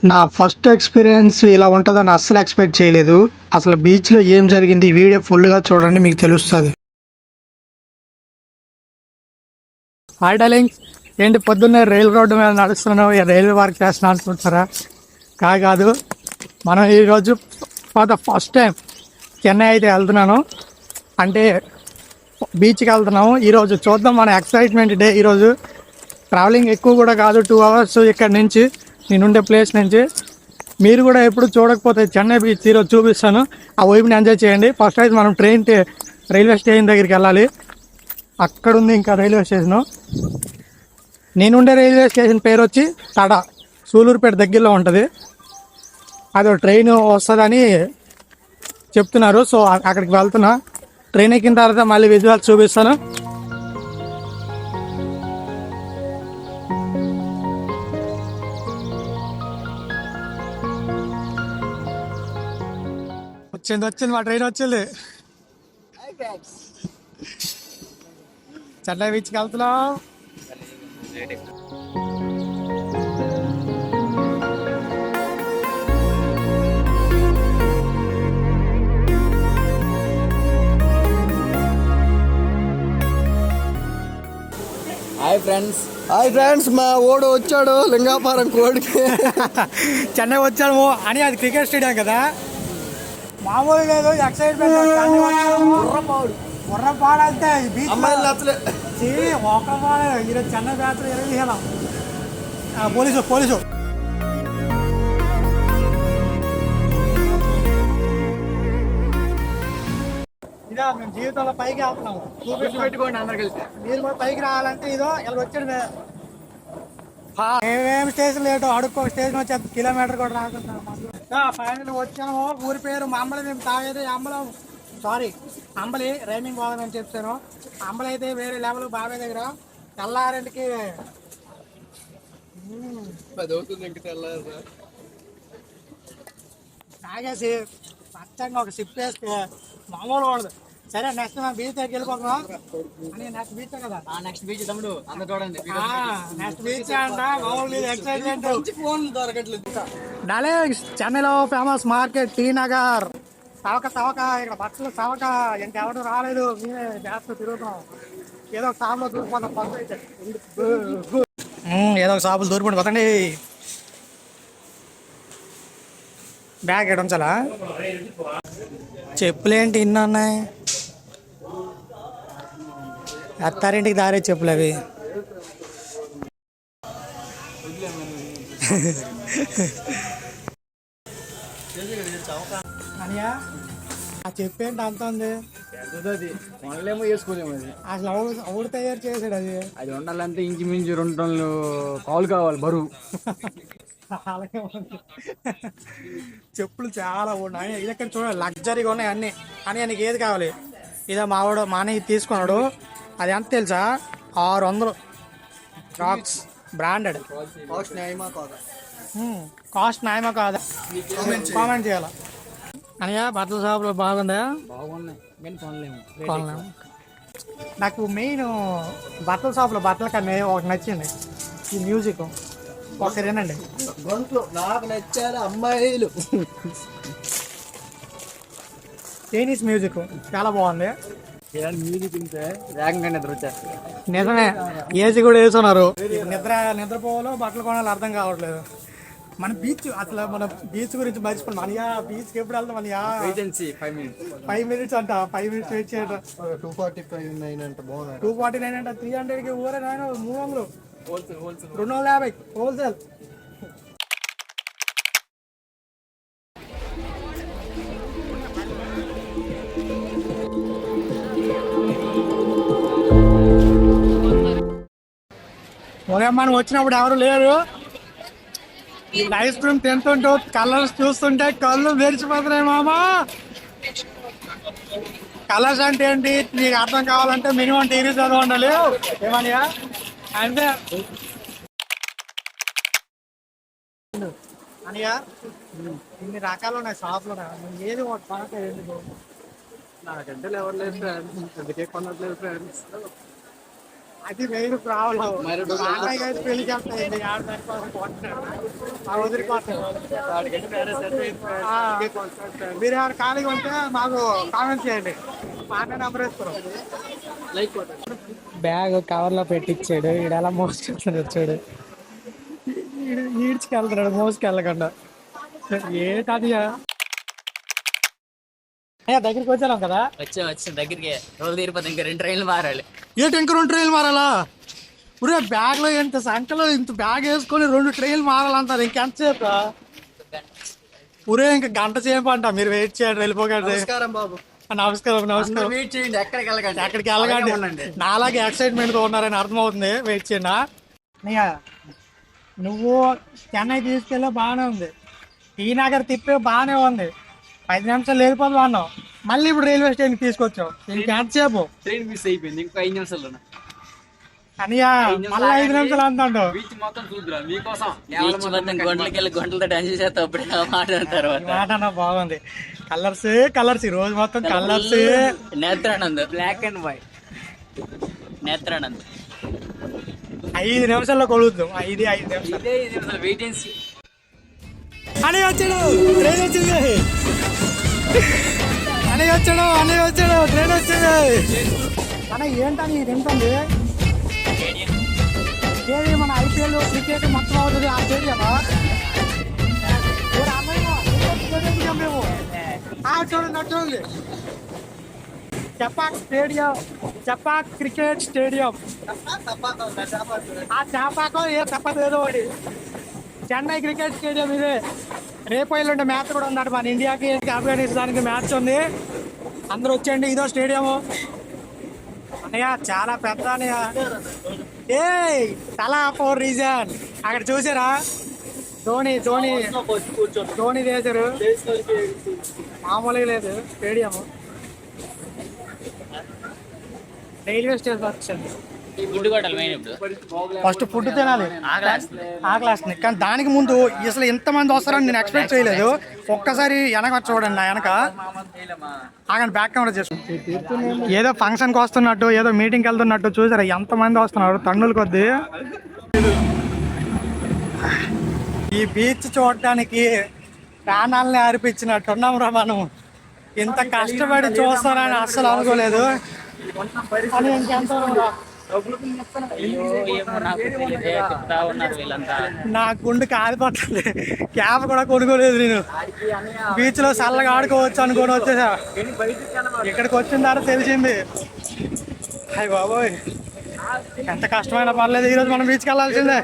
నా first experience ఇలా ఉంటదని అస్సలు ఎక్స్‌పెక్ట్ చేయలేదు. అసలు బీచ్‌లో ఏం జరిగింది ఈ వీడియో ఫుల్‌గా చూడండి మీకు తెలుస్తది. Hi darlings. ఏంటి పొద్దున్నే రైల్ రోడ్డు మీద నడుస్తున్నావు, రైల్వే వర్క్ చేస్తున్నావు అనుకుంటారా? కాదు. మనం ఈరోజు for the first time Chennai అయితే వెళ్తున్నాను. అంటే బీచ్‌కి వెళ్తున్నాము. ఈరోజు చూద్దాం మన ఎక్సైట్మెంట్ డే. ఈరోజు ట్రావెలింగ్ ఎక్కువ కూడా కాదు, 2 అవర్స్ ఇక్కడ నుంచి నేనుండే ప్లేస్ నుంచి. మీరు కూడా ఎప్పుడు చూడకపోతే చెన్నై బీచ్ ఈరోజు చూపిస్తాను. ఆ వైపుని ఎంజాయ్ చేయండి. ఫస్ట్ అయితే మనం రైల్వే స్టేషన్ దగ్గరికి వెళ్ళాలి. అక్కడ ఉంది ఇంకా రైల్వే స్టేషను. నేనుండే రైల్వే స్టేషన్ పేరు వచ్చి తడ, సూలూరుపేట దగ్గరలో ఉంటుంది. అదో ట్రైన్ వస్తుందని చెప్తున్నారు. సో అక్కడికి వెళ్తున్నా. ట్రైన్ ఎక్కిన తర్వాత మళ్ళీ విజువల్స్ చూపిస్తాను. వచ్చింది మా ట్రైన్ వచ్చింది. చెన్నై బీచ్కి వెళ్తున్నాం. హాయ్ ఫ్రెండ్స్, మా ఓడు వచ్చాడు లింగాపురం కోడికి. చెన్నై వచ్చాము అని, అది క్రికెట్ స్టేడియం కదా, మామూలు లేదు. ఎక్సైట్మెంట్ గుర్రపాడంటే బీచ్ ఒకపాడు. ఈరోజు చెన్నై బ్యాచ్ 20 పోలీసు ఇదా మేము జీవితంలో పైకి వెళ్తున్నాము. పెట్టుకోండి అందరు కలిసి. మీరు కూడా పైకి రావాలంటే ఇదో ఇలా వచ్చాడు. మేమేమి స్టేషన్ లేటు, అడుక్కో స్టేషన్ వచ్చే కిలోమీటర్ కూడా రాకుండా ఫైనల్ వచ్చాము. ఊరి పేరు అంబలి. మేము తాగేది అంబలి రైమింగ్ బాగుందని చెప్తాను. అంబలి అయితే వేరే లెవెల్. బాబాయ్ దగ్గర తెల్లారింటికి 10 అవుతుంది. ఇంక తెల్లారు తాగేసి పచ్చంగా ఒక సిప్ వేస్తే మామూలు ఉండదు. సరే, నెక్స్ట్ మనం బీచ్ దగ్గరికి వెళ్ళిపోతున్నాం. అని నెక్స్ట్ బీచ్ కదా, నెక్స్ట్ బీచ్ తమ్ముడు అందరు చూడండి. నెక్స్ట్ బీచ్ అంట. మామూలు ఎక్సైట్మెంట్. ఫోన్ దొరకట్లేదు. డార్లింగ్స్, చెన్నైలో ఫేమస్ మార్కెట్ టీ నగర్. సవక ఇక్కడ బట్టలు సవక. ఇంకెవరు రాలేదు, మేమే జాస్తి తిరుగుతున్నాం. ఏదో ఒక షాపులో దూరిపోతాం. ఫస్ట్ అయితే ఏదో ఒక షాపులు దూరిపోండి పోతండి. బ్యాగ్ ఎక్కడ ఉంచాలా? చెప్పులేంటి ఇన్ని ఉన్నాయి? అత్తారింటికి దారే చెప్పులు అవి. అనియా, ఆ చెప్పేంటి అంత ఉంది? కొనలేమో వేసుకోలేము. అది అసలు అవుడు తయారు చేసాడు. అది ఉండాలంటే ఇంచుమించు 2 టన్నులు కావాలి బరువు. అలాగే ఉంది. చెప్పులు చాలా ఉన్నాయి. ఇది ఎక్కడ చూడాలి, లగ్జరీగా ఉన్నాయి అన్నీ. అని నీకు ఏది కావాలి? ఇదో మావాడు మానయ్య తీసుకున్నాడు. అది ఎంత తెలుసా? 600 రాక్స్ బ్రాండెడ్. కాస్ట్ న్యాయమా కాదా? కాస్ట్ న్యాయమా కాదా కామెంట్ చేయాలి. అనియా, బట్టల షాపులో బాగుందా? బాగున్నాయి, కొనలేము. నాకు మెయిన్ బట్టల షాపులో బట్టల కన్నా ఒకటి నచ్చింది, ఈ మ్యూజిక్. ఒకసారి వినండి. గొంతులు నాకు నచ్చారు అమ్మాయిలు. చైనీస్ మ్యూజిక్ చాలా బాగుంది. మ్యూజిక్ వింటే వేగంగా నిద్ర వచ్చేస్తుంది. నిజమే, ఏసీ కూడా వేసున్నారు. నిద్రపోవాలో బట్టలు కొనాలో అర్థం కావట్లేదు. మన బీచ్ గురించి మర్చిపోయి మనయా బీచ్కి ఎప్పుడు వెళ్తాం? మనయా 5 minutes అంట. 5 minutes వెయిట్ చేయడం. 249 అంట. బాగున్నాయి. 249 అంట. 300కి ఊరే 300. 250 హోల్సేల్. మనం వచ్చినప్పుడు ఎవరు లేరు. ఐస్ క్రీమ్ తింటుంటూ కలర్స్ చూస్తుంటే కళ్ళు మెరిచిపోతున్నాయి మామా. కలర్స్ అంటే ఏంటి నీకు అర్థం కావాలంటే మినిమం డిగ్రీ చదువు ఉండాలి. ఏమనియా అంటే అనియా, ఇన్ని రకాలు ఉన్నాయి షాప్లో. ఏది ఒకటి కొనట్లేదు ఎందుకు? నాకంటే ఎవరు లేదు ఫ్రెండ్స్, అందుకే కొనట్లేదు ఫ్రెండ్స్. అది వేరు ప్రాబ్లం. అన్నయ్య గారి పెళ్లికి వెళ్తాయండి వదిలిపోతారు. మీరు ఎవరు ఖాళీగా ఉంటే మాకు కామెంట్ చేయండి. మా అన్న నెంబర్ ఇస్తారు. బ్యాగ్ కవర్ లో పెట్టించాడు. ఈడు ఎలా మోసుకెళ్తాడు వచ్చాడు. ఈడ్చుకెళ్తున్నాడు మోసుకెళ్ళకుండా. ఏంటది దగ్గరికి వచ్చాను కదా. వచ్చే దగ్గరికి రోజు తీరిపోతే ఇంకా 2 ట్రైన్లు మారాలి. ఏంటి ఇంకా 2 ట్రైన్లు మారాలా? ఉరే బ్యాగ్ లో ఇంత సంఖ్యలో ఇంత బ్యాగ్ వేసుకొని 2 ట్రైన్లు మారాలంటారు. ఇంకెంత సేపు? ఉరే ఇంకా గంట సేపు అంట. మీరు వెయిట్ చేయండి, వెళ్ళిపోకండి. నమస్కారం బాబు. నమస్కారం. వెయిట్ చేయండి, ఎక్కడికి వెళ్ళకండి. నాలాగే ఎక్సైట్మెంట్ గా ఉన్నారని అర్థమవుతుంది. వెయిట్ చేయండి. నువ్వు చెన్నై తీసుకెళ్ళా బాగానే ఉంది. టీ నగర్ తిప్పే బాగానే ఉంది. 5 నిమిషాలు వెళ్ళిపోదు అన్నావు. మళ్ళీ ఇప్పుడు రైల్వే స్టేషన్ తీసుకొచ్చావు. ఇంకెంతసేపు? ట్రైన్ మిస్ అయిపోయింది. ఇంకో 5 నిమిషాలు అనియా మళ్ళీ 5 నిమిషాలు అంటాడు. బీచ్ మొత్తం చూద్దురా మీకోసం. గంటలకెళ్ళి డాన్స్ చేస్తే అప్పుడే మాట్లాడతారు. మాట బాగుంది. కలర్స్ ఈ రోజు మొత్తం colours. Netranand black and white. Netranand 5 నిమిషాల్లో కొలుద్దాం. 5 నిమిషాలు వెయిట్ అండ్ సీ. అని వచ్చాడు. ట్రైన్ వచ్చింది. అని వచ్చాడు. ట్రైన్ వచ్చింది. అన్న ఏంటని ఏంటండి? ఏది మన ఐపీఎల్ క్రికెట్ మొత్తం అవుతుంది ఆ స్టేడియమా? చూడండి చపాక్ క్రికెట్ స్టేడియం. ఆ చాపాకో ఏ తప్పదేదో ఒకటి. చెన్నై క్రికెట్ స్టేడియం ఇదే. రేపు ఎల్లుండి మ్యాచ్ కూడా ఉందట. మన ఇండియాకి ఆఫ్ఘనిస్తాన్కి మ్యాచ్ ఉంది. అందరూ వచ్చేయండి. ఇదో స్టేడియము అన్నయ్య, చాలా పెద్ద అన్నయ్య. ఏ తలా 4 రీజన్ అక్కడ చూసారా? ధోని చేశారు. మామూలుగా లేదు స్టేడియం. రైల్వే స్టేషన్ వచ్చింది. ఫస్ట్ ఫుడ్ తినాలి, ఆకలేస్తుంది. కానీ దానికి ముందు అసలు ఎంతమంది వస్తారని నేను ఎక్స్పెక్ట్ చేయలేదు. ఒక్కసారి వెనక చూడండి. వెనక ఆగండి, బ్యాక్ కెమెరా చేసుకుంటే ఏదో ఫంక్షన్కి వస్తున్నట్టు, ఏదో మీటింగ్కి వెళ్తున్నట్టు చూసారా ఎంతమంది వస్తున్నారు టన్నుల కొద్దీ. ఈ బీచ్ చూడటానికి ప్రాణాలని అర్పించినట్టున్నాం రా మనం. ఇంత కష్టపడి చూస్తారని అస్సలు అనుకోలేదు. అని ఇంకెంత నా గుండె కాలిపోతుంది. క్యాబ్ కూడా కొనుక్కోలేదు నేను. బీచ్ లో చల్లగా ఆడుకోవచ్చు అనుకొని వచ్చేసా. ఇక్కడికి వచ్చిన తర్వాత తెలిసింది అయ్య బాబోయ్ ఎంత కష్టమైనా పర్లేదు, ఈరోజు మనం బీచ్కి వెళ్ళాల్సిందే.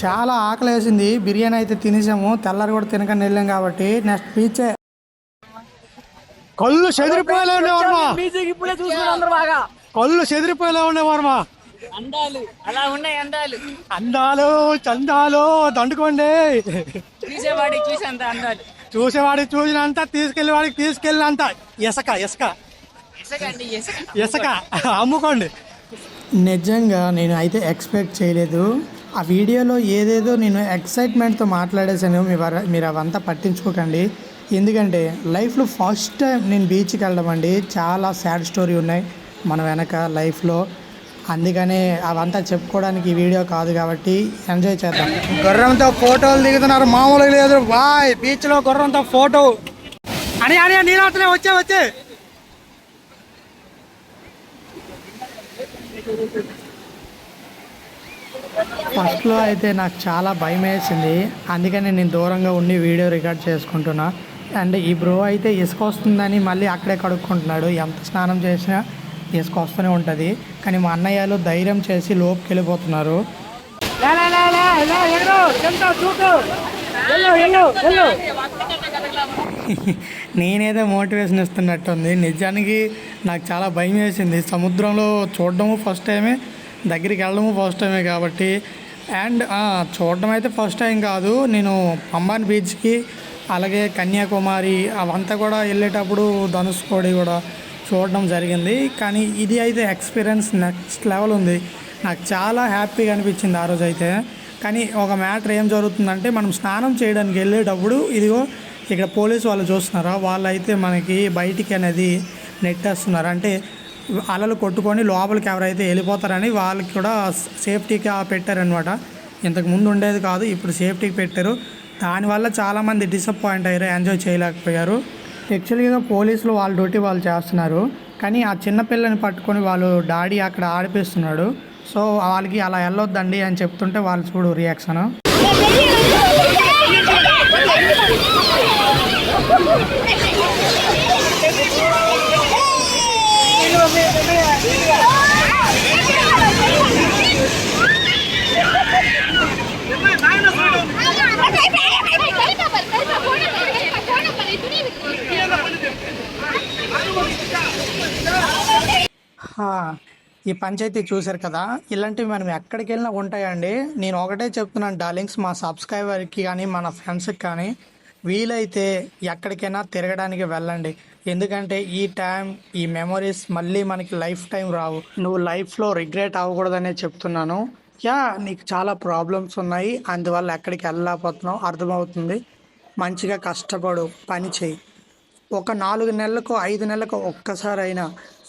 చాలా ఆకలి వేసింది. బిర్యానీ అయితే తినేసాము. తెల్లారి కూడా తినకని వెళ్ళాం కాబట్టి నెక్స్ట్ బీచే. కళ్ళు చెదిరిపోయేలా ఉండే వర్మ. కళ్ళు చెదిరిపోయేలా ఉండే వర్మ. అందాలు చందాలు దండుకోండి. చూసేవాడికి చూసినంత, తీసుకెళ్లే వాడికి తీసుకెళ్ళినంత ఇసక అమ్ముకోండి. నిజంగా నేను అయితే ఎక్స్పెక్ట్ చేయలేదు. ఆ వీడియోలో ఏదేదో నేను ఎక్సైట్మెంట్తో మాట్లాడేసాను. మీరు అవంతా పట్టించుకోకండి. ఎందుకంటే లైఫ్లో ఫస్ట్ టైం నేను బీచ్కి వెళ్ళడం అండి. చాలా సాడ్ స్టోరీ ఉన్నాయి మన వెనక లైఫ్లో. అందుకనే అవంతా చెప్పుకోవడానికి ఈ వీడియో కాదు కాబట్టి ఎంజాయ్ చేద్దాం. గుర్రంతో ఫోటోలు దిగుతున్నారు, మామూలుగా లేదు బాయ్. బీచ్లో గుర్రంతో ఫోటో అని నేను అతనే వచ్చే ఫస్ట్లో అయితే నాకు చాలా భయం వేసింది. అందుకని నేను దూరంగా ఉండి వీడియో రికార్డ్ చేసుకుంటున్నా. అండ్ ఈ బ్రో అయితే ఇసుక వస్తుందని మళ్ళీ అక్కడే కడుక్కుంటున్నాడు. ఎంత స్నానం చేసినా ఇసుక వస్తూనే ఉంటుంది. కానీ మా అన్నయ్యలు ధైర్యం చేసి లోపుకి వెళ్ళిపోతున్నారు. నేనేదో మోటివేషన్ ఇస్తున్నట్టుంది. నిజానికి నాకు చాలా భయం వేసింది. సముద్రంలో చూడడము ఫస్ట్ టైమే, దగ్గరికి వెళ్ళడము ఫస్ట్ టైమే కాబట్టి. అండ్ చూడడం అయితే ఫస్ట్ టైం కాదు. నేను పంబాన్ బీచ్కి అలాగే కన్యాకుమారి అవంతా కూడా వెళ్ళేటప్పుడు ధనుష్కోడి కూడా చూడడం జరిగింది. కానీ ఇది అయితే ఎక్స్పీరియన్స్ నెక్స్ట్ లెవెల్ ఉంది. నాకు చాలా హ్యాపీగా అనిపించింది ఆ రోజు అయితే. కానీ ఒక మ్యాటర్ ఏం జరుగుతుందంటే, మనం స్నానం చేయడానికి వెళ్ళేటప్పుడు ఇదిగో ఇక్కడ పోలీసు వాళ్ళు చూస్తున్నారా, వాళ్ళు అయితే మనకి బయటికి అనేది నెట్టేస్తున్నారు. అంటే అలలు కొట్టుకొని లోపలికి ఎవరైతే వెళ్ళిపోతారని వాళ్ళకి కూడా సేఫ్టీగా పెట్టారనమాట. ఇంతకు ముందు ఉండేది కాదు, ఇప్పుడు సేఫ్టీకి పెట్టారు. దానివల్ల చాలామంది డిసప్పాయింట్ అయ్యారు, ఎంజాయ్ చేయలేకపోయారు. యాక్చువల్గా పోలీసులు వాళ్ళ డ్యూటీ వాళ్ళు చేస్తున్నారు, కానీ ఆ చిన్నపిల్లని పట్టుకొని వాళ్ళు డాడీ అక్కడ ఆడిపిస్తున్నాడు. సో వాళ్ళకి అలా వెళ్ళొద్దండి అని చెప్తుంటే వాళ్ళు చూడు రియాక్షన్. ఈ పంచాయతీ చూశారు కదా, ఇలాంటివి మనం ఎక్కడికి వెళ్ళినా ఉంటాయండి. నేను ఒకటే చెప్తున్నాను డార్లింగ్స్, మా సబ్స్క్రైబర్కి కానీ మన ఫ్రెండ్స్కి కానీ వీలైతే ఎక్కడికైనా తిరగడానికి వెళ్ళండి. ఎందుకంటే ఈ టైం, ఈ మెమొరీస్ మళ్ళీ మనకి లైఫ్ టైం రావు. నువ్వు లైఫ్లో రిగ్రెట్ అవ్వకూడదనే చెప్తున్నాను. నీకు చాలా ప్రాబ్లమ్స్ ఉన్నాయి, అందువల్ల ఎక్కడికి వెళ్ళలేకపోతున్నావు అర్థమవుతుంది. మంచిగా కష్టపడు, పని చేయి. ఒక 4 నెలలకు 5 నెలలకు ఒక్కసారైనా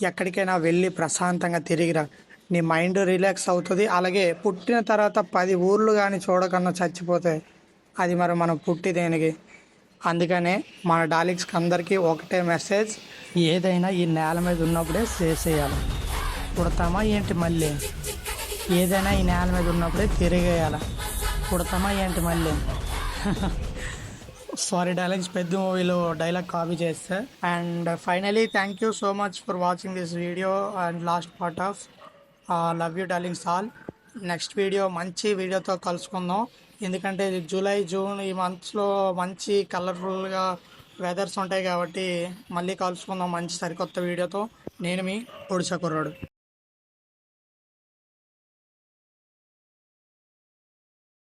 ఎక్కడికైనా వెళ్ళి ప్రశాంతంగా తిరిగిరా. నీ మైండ్ రిలాక్స్ అవుతుంది. అలాగే పుట్టిన తర్వాత 10 ఊర్లు కానీ చూడకుండా చచ్చిపోతే అది మరి మనం పుట్టి దేనికి? అందుకనే మన డార్లింగ్స్కి అందరికీ ఒకటే మెసేజ్, ఏదైనా ఈ నేల మీద ఉన్నప్పుడే చేసేయాలి. పుడతామా ఏంటి మళ్ళీ? ఏదైనా ఈ నేల మీద ఉన్నప్పుడే తిరిగేయాలి. పుడతామా ఏంటి మళ్ళీ? సారీ డార్లింగ్స్, పెద్ద మూవీలో డైలాగ్ కాపీ చేస్తే. And finally thank you so much for watching this video and last part of love you darlings all. Next video మంచి వీడియోతో కలుసుకుందాం. ఎందుకంటే ఇది జూలై, జూన్ ఈ మంత్స్లో మంచి కలర్ఫుల్గా వెదర్స్ ఉంటాయి కాబట్టి మళ్ళీ కలుసుకుందాం మంచి సరికొత్త వీడియోతో. నేను మీ ఒడిశా కుర్రాడు.